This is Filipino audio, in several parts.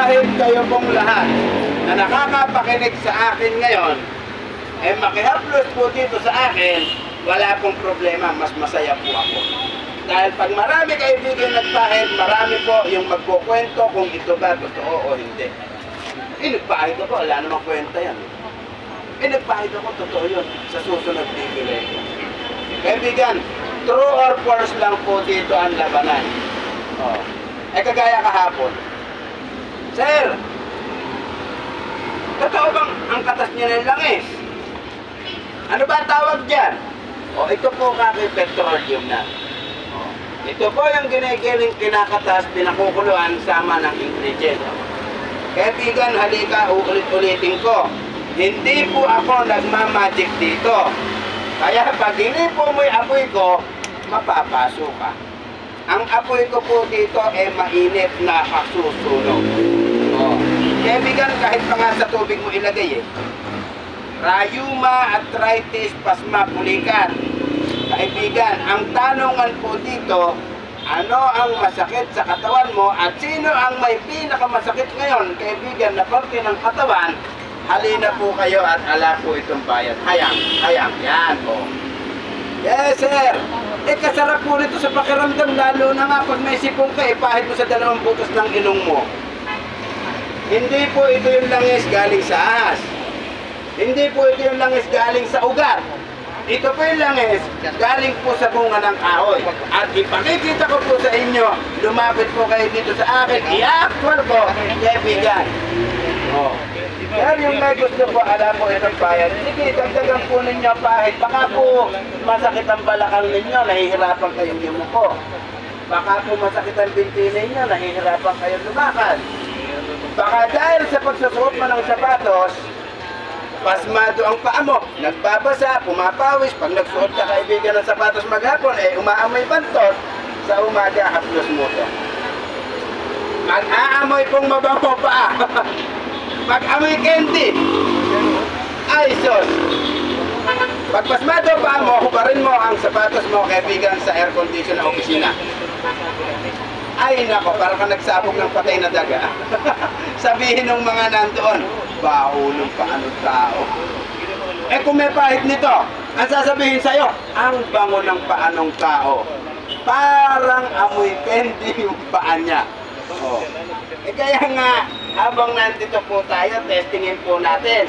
kahit kayo pong lahat na nakakapakinig sa akin ngayon, eh makihaplos po dito sa akin, wala pong problema, mas masaya po ako. Dahil pag marami kaibigan nagpahid, marami po yung magkukwento kung ito ba totoo o hindi. Nagpahid ako, wala namang kwenta yan. Nagpahid ako, totoo yun, sa susunod bibili. Kaibigan, true or false lang po dito ang labanan. Kagaya kahapon. Sir, totoo bang ang katas niya ng langis? Ano ba tawag dyan? Ito po kaki petroleum na. Ito po yung ginigiling kinakatas, pinakukuluan sama ng ingredient. Kaibigan, halika, ulit-ulitin ko. Hindi po ako nagmamagic dito. Kaya pag hindi po mo'y apoy ko, mapapasok ka. Ang apoy ko po dito ay mainit na kasusunog. Kaibigan, kahit pa nga sa tubig mo ilagay Rayuma, arthritis, pasma, pulikat. Kaibigan, ang tanungan po dito, ano ang masakit sa katawan mo at sino ang may pinakamasakit ngayon, kaibigan, na parte ng katawan, halina po kayo at ala po itong bayan. Hayang, yan po. Yes, sir. Kasarap po nito sa pakiramdam, lalo na nga pag may sipong ka, pahid mo sa 2 butas ng ilong mo. Hindi po ito yung langis galing sa ahas. Hindi po ito yung langis galing sa ugat. Ito po yung langis galing po sa bunga ng kahoy. At ipakikita ko po sa inyo, lumapit po kayo dito sa akin, i-actual ko, kaibigan. Kaya yung may gusto po, alam po itong bayan, sige, dagdagan po ninyo pahit. Baka po masakit ang balakang ninyo, nahihirapan kayong yumuko. Baka po masakit ang binti ninyo, nahihirapan kayong lumakad. Baka dahil sa pagsusuot mo ng sapatos, pasmado ang paa mo, nagbabasa, pumapawis. Pag nagsuot ka, kaibigan, ng sapatos maghapon, umaamoy bantot, sa umaga, haplos mo to. Mag-aamoy pong mabango pa. Mag-amoy candy. Ay, sus. Pag pasmado pa mo, hubarin mo ang sapatos mo, kaibigan, sa air condition na opisina. Ay, nako, para ka nagsabog ng patay na daga. Sabihin ng mga nandoon, baho ng paanong tao. Kung may pahit nito, ang sasabihin sa'yo, ang bango ng paanong tao. Parang amoy candy yung paa niya. Kaya nga, habang nandito po tayo, testingin po natin.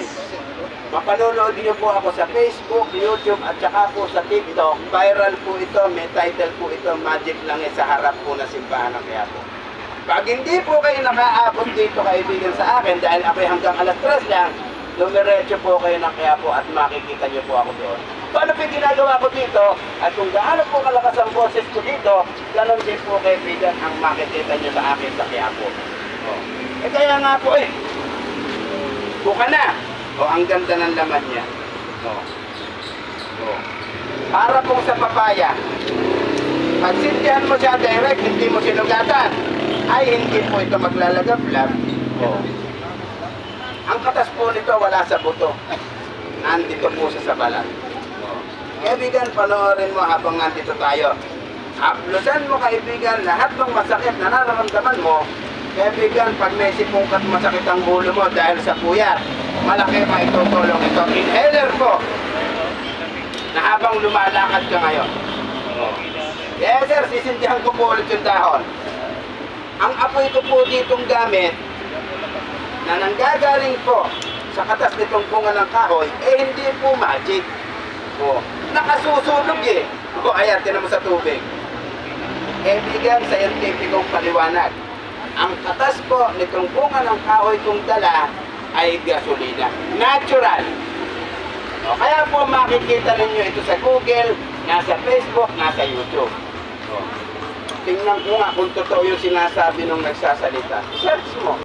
Mapanonood niyo po ako sa Facebook, YouTube, at saka po sa TikTok. Viral po ito, may title po ito, Magic Langis sa harap po na simbahan ng Quiapo. Pag hindi po kayo nakaabot dito, kaibigan, sa akin, dahil ako'y hanggang alas 3 lang, lumiretso po kayo ng Quiapo at makikita niyo po ako doon. Paano po ginagawa ko dito? At kung gaano po kalakas ang boses ko dito, ganon din po, kaibigan, ang makikita niyo sa akin sa Quiapo. Kaya nga po buka na. Ang ganda ng laman niya. Para pong sa papaya. Pag sintihan mo siya direct, hindi mo sinugatan, ay hindi po ito maglalagablab. Ang katas po nito wala sa buto. Nandito po sa balat. Kaibigan, panoorin mo habang nandito tayo. Haplusan mo, kaibigan, lahat ng masakit na nararamdaman mo. Kaibigan, pag may sipungkat masakit ang ulo mo dahil sa puyat, malaki pa itutulong ito. Inhaler ko na habang lumalakad ka ngayon. Yes, sir, sisindihan ko po ulit yung dahon. Ang apoy ko po ditong gamit na nanggagaling po sa katas nitong bunga ng kahoy, hindi po magic. Nakasusunog ayan, tinan mo sa tubig. Kaibigan, scientificong paliwanag. Ang katas po nitong bunga ng kahoy kong dala ay gasolina. Natural. Kaya po makikita ninyo ito sa Google, nasa Facebook, nasa YouTube. Tingnan ko nga kung totoo yung sinasabi ng nagsasalita. Search mo.